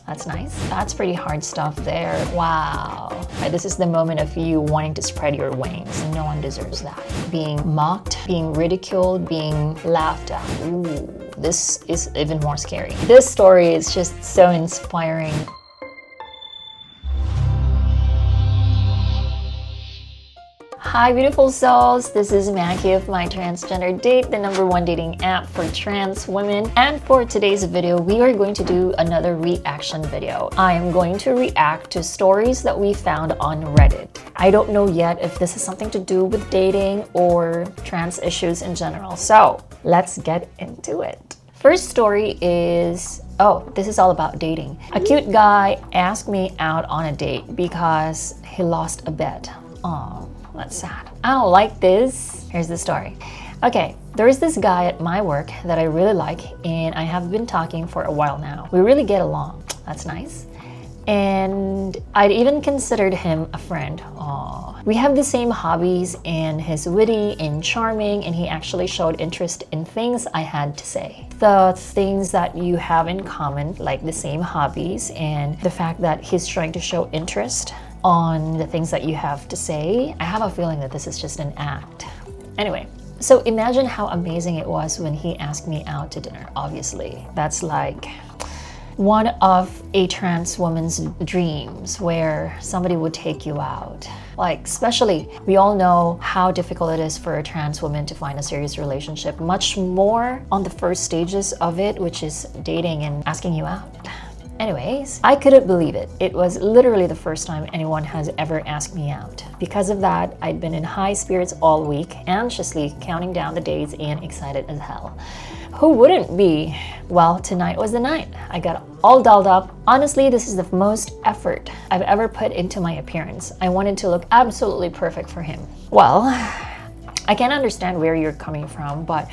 That's nice. That's pretty hard stuff there. Wow. This is the moment of you wanting to spread your wings. No one deserves that. Being mocked, being ridiculed, being laughed at. Ooh, this is even more scary. This story is just so inspiring. Hi beautiful souls, this is Maggie of My Transgender Date, the #1 dating app for trans women. And for today's video, we are going to do another reaction video. I am going to react to stories that we found on Reddit. I don't know yet if this is something to do with dating or trans issues in general. So let's get into it. First story is, oh, this is all about dating. A cute guy asked me out on a date because he lost a bet. Oh. That's sad. I don't like this. Here's the story. Okay, there is this guy at my work that I really like, and I have been talking for a while now. We really get along. That's nice. And I'd even considered him a friend. Aww. We have the same hobbies, and he's witty and charming, and he actually showed interest in things I had to say. The things that you have in common, like the same hobbies, and the fact that he's trying to show interest on the things that you have to say, I have a feeling that this is just an act. Anyway, so imagine how amazing it was when he asked me out to dinner. Obviously, that's like one of a trans woman's dreams, where somebody would take you out. Like, especially, we all know how difficult it is for a trans woman to find a serious relationship, much more on the first stages of it, which is dating and asking you out. Anyways, I couldn't believe it. It was literally the first time anyone has ever asked me out. Because of that, I'd been in high spirits all week, anxiously counting down the days and excited as hell. Who wouldn't be? Well, tonight was the night. I got all dolled up. Honestly, this is the most effort I've ever put into my appearance. I wanted to look absolutely perfect for him. Well, I can understand where you're coming from, but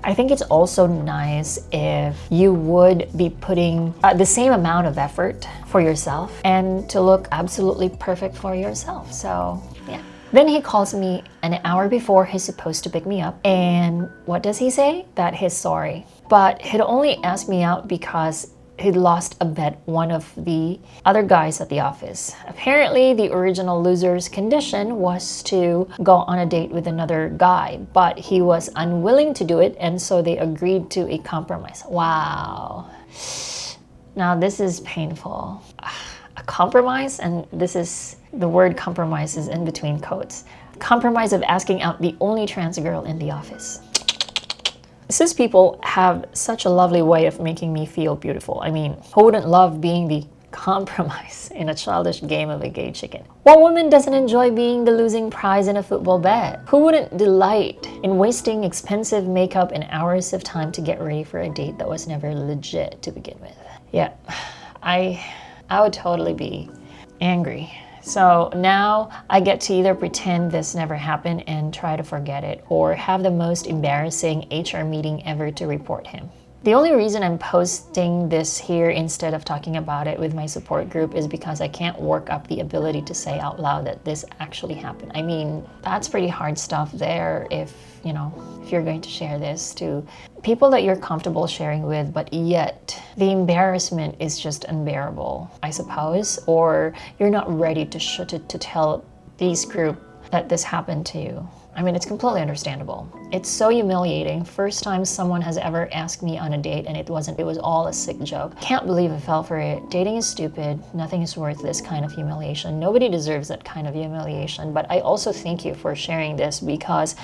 I think it's also nice if you would be putting the same amount of effort for yourself and to look absolutely perfect for yourself. So yeah. Then he calls me an hour before he's supposed to pick me up, and what does he say? That he's sorry. But he'd only asked me out because he'd lost a bet one of the other guys at the office. Apparently, the original loser's condition was to go on a date with another guy, but he was unwilling to do it, and so they agreed to a compromise. Wow. Now this is painful. A compromise, and this is, the word compromise is in between quotes. Compromise of asking out the only trans girl in the office. Cis people have such a lovely way of making me feel beautiful. I mean, who wouldn't love being the compromise in a childish game of a gay chicken? What woman doesn't enjoy being the losing prize in a football bet? Who wouldn't delight in wasting expensive makeup and hours of time to get ready for a date that was never legit to begin with? Yeah, I would totally be angry. So now I get to either pretend this never happened and try to forget it, or have the most embarrassing HR meeting ever to report him. The only reason I'm posting this here instead of talking about it with my support group is because I can't work up the ability to say out loud that this actually happened. I mean, that's pretty hard stuff there if you're going to share this to people that you're comfortable sharing with, but yet the embarrassment is just unbearable, I suppose, or you're not ready to tell these group that this happened to you. I mean, it's completely understandable. It's so humiliating. First time someone has ever asked me on a date and it was all a sick joke. Can't believe I fell for it. Dating is stupid. Nothing is worth this kind of humiliation. Nobody deserves that kind of humiliation. But I also thank you for sharing this, because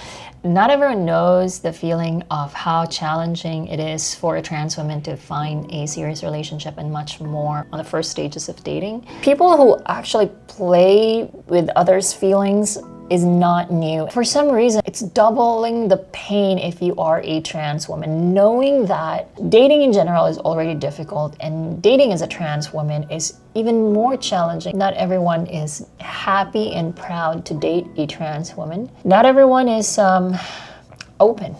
not everyone knows the feeling of how challenging it is for a trans woman to find a serious relationship, and much more on the first stages of dating. People who actually play with others' feelings is not new. For some reason, it's doubling the pain if you are a trans woman, knowing that dating in general is already difficult, and dating as a trans woman is even more challenging. Not everyone is happy and proud to date a trans woman. Not everyone is open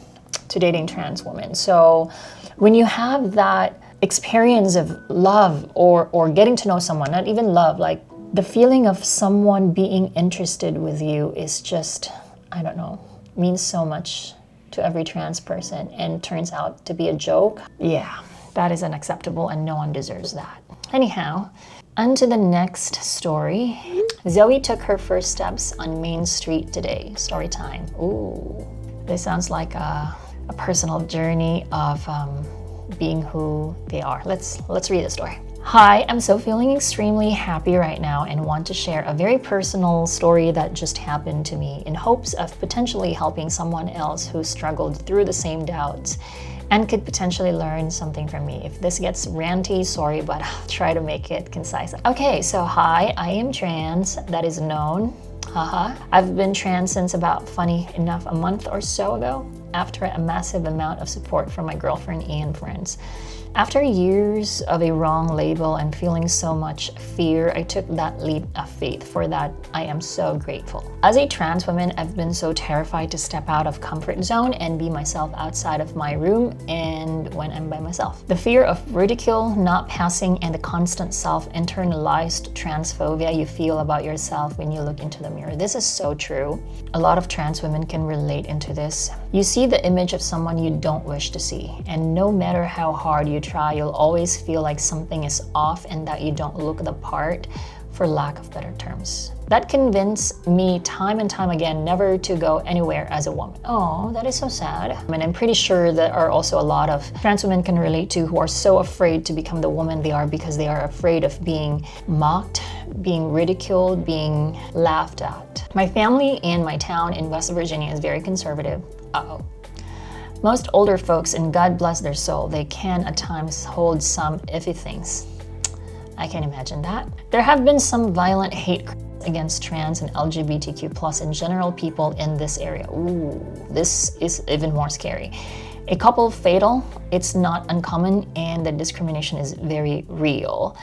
to dating trans women. So when you have that experience of love or getting to know someone, not even love, like the feeling of someone being interested with you is just, I don't know, means so much to every trans person, and turns out to be a joke. Yeah, that is unacceptable and no one deserves that. Anyhow, on to the next story. Zoe took her first steps on Main Street today. Story time. Ooh, this sounds like a personal journey of being who they are. Let's read the story. Hi, I'm so feeling extremely happy right now and want to share a very personal story that just happened to me in hopes of potentially helping someone else who struggled through the same doubts and could potentially learn something from me. If this gets ranty, sorry, but I'll try to make it concise. Okay, so hi, I am trans, that is known. Haha. I've been trans since about, funny enough, a month or so ago, after a massive amount of support from my girlfriend and friends. After years of a wrong label and feeling so much fear, I took that leap of faith. For that, I am so grateful. As a trans woman, I've been so terrified to step out of comfort zone and be myself outside of my room and when I'm by myself. The fear of ridicule, not passing, and the constant self-internalized transphobia you feel about yourself when you look into the mirror. This is so true. A lot of trans women can relate into this. You see the image of someone you don't wish to see, and no matter how hard you try, you'll always feel like something is off and that you don't look the part, for lack of better terms. That convinced me time and time again never to go anywhere as a woman. Oh, that is so sad. And I'm pretty sure there are also a lot of trans women can relate to who are so afraid to become the woman they are because they are afraid of being mocked, being ridiculed, being laughed at. My family and my town in West Virginia is very conservative. Most older folks, and God bless their soul, they can at times hold some iffy things. I can imagine that. There have been some violent hate against trans and LGBTQ+ in general people in this area. Ooh, this is even more scary. A couple fatal, it's not uncommon, and the discrimination is very real.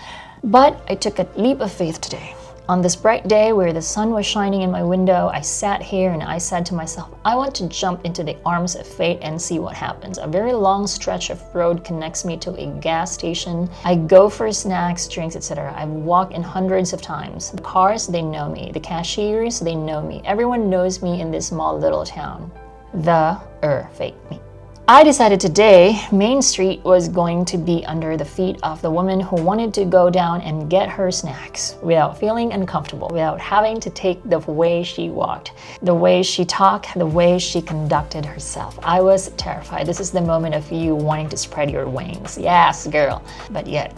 But I took a leap of faith today. On this bright day where the sun was shining in my window, I sat here and I said to myself, I want to jump into the arms of fate and see what happens. A very long stretch of road connects me to a gas station. I go for snacks, drinks, etc. I've walked in hundreds of times. The cars, they know me. The cashiers, they know me. Everyone knows me in this small little town. Fake me. I decided today Main Street was going to be under the feet of the woman who wanted to go down and get her snacks without feeling uncomfortable, without having to take the way she walked, the way she talked, the way she conducted herself. I was terrified. This is the moment of you wanting to spread your wings. Yes, girl. But yet,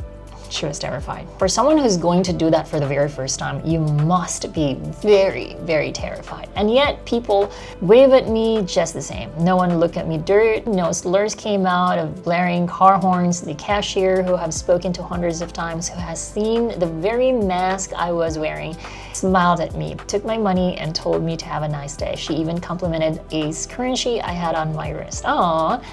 she was terrified. For someone who's going to do that for the very first time, you must be very, very terrified. And yet people wave at me just the same. No one looked at me dirt. No slurs came out of blaring car horns. The cashier, who I've spoken to hundreds of times, who has seen the very mask I was wearing, smiled at me, took my money, and told me to have a nice day. She even complimented a scrunchie I had on my wrist. Aww.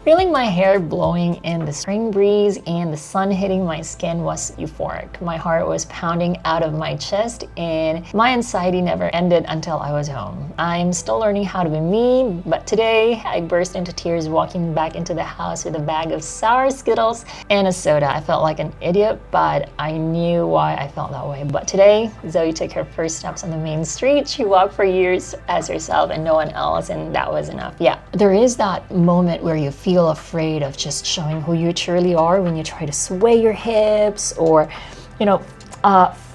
Feeling my hair blowing in the spring breeze and the sun hitting my skin was euphoric. My heart was pounding out of my chest and my anxiety never ended until I was home. I'm still learning how to be me, but today I burst into tears walking back into the house with a bag of sour Skittles and a soda. I felt like an idiot, but I knew why I felt that way. But today, Zoe took her first steps on the main street. She walked for years as herself and no one else, and that was enough. Yeah, there is that moment where you feel afraid of just showing who you truly are when you try to sway your hips or,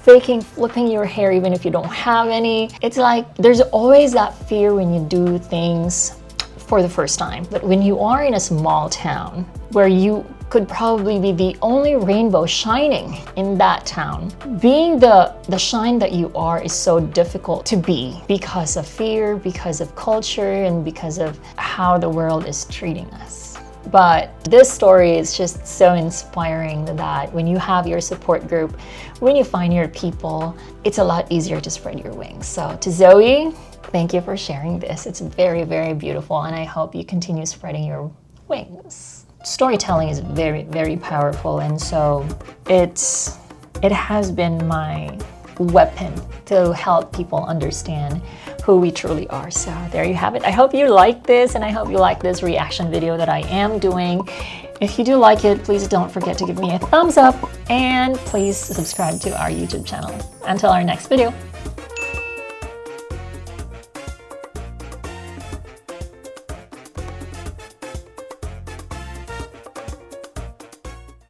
flipping your hair even if you don't have any. It's like there's always that fear when you do things for the first time. But when you are in a small town where you could probably be the only rainbow shining in that town, being the shine that you are is so difficult to be because of fear, because of culture, and because of how the world is treating us. But this story is just so inspiring that when you have your support group, when you find your people, it's a lot easier to spread your wings. So to Zoe, thank you for sharing this. It's very, very beautiful, and I hope you continue spreading your wings. Storytelling is very, very powerful, and so it has been my weapon to help people understand who we truly are. So there you have it. I hope you like this, and I hope you like this reaction video that I am doing. If you do like it, please don't forget to give me a thumbs up, and please subscribe to our YouTube channel. Until our next video.